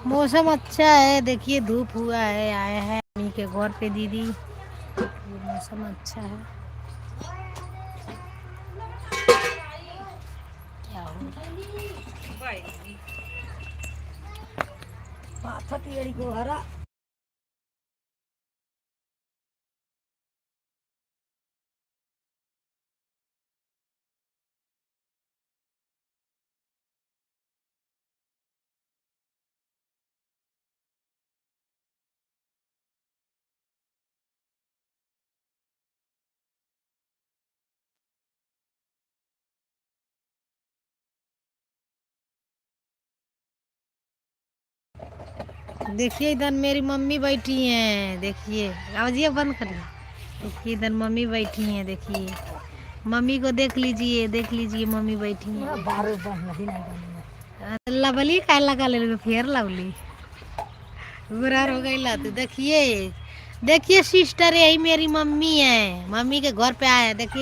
मौसम अच्छा है, देखिए धूप हुआ है, आए हैं मम्मी के घर पे दीदी। ये मौसम अच्छा है। क्या हो माथा टियरी को हरा। देखिए इधर मेरी मम्मी बैठी हैं, देखिए आवाज़िए बंद करिए। देखिए इधर मम्मी बैठी हैं, देखिए मम्मी को देख लीजिए, देख लीजिए मम्मी बैठी हैं। लवली का लगा ले फिर लवली बुरा हो गई ला। तो देखिए देखिए सिस्टर, यही मेरी मम्मी है, मम्मी के घर पे आया देखिए।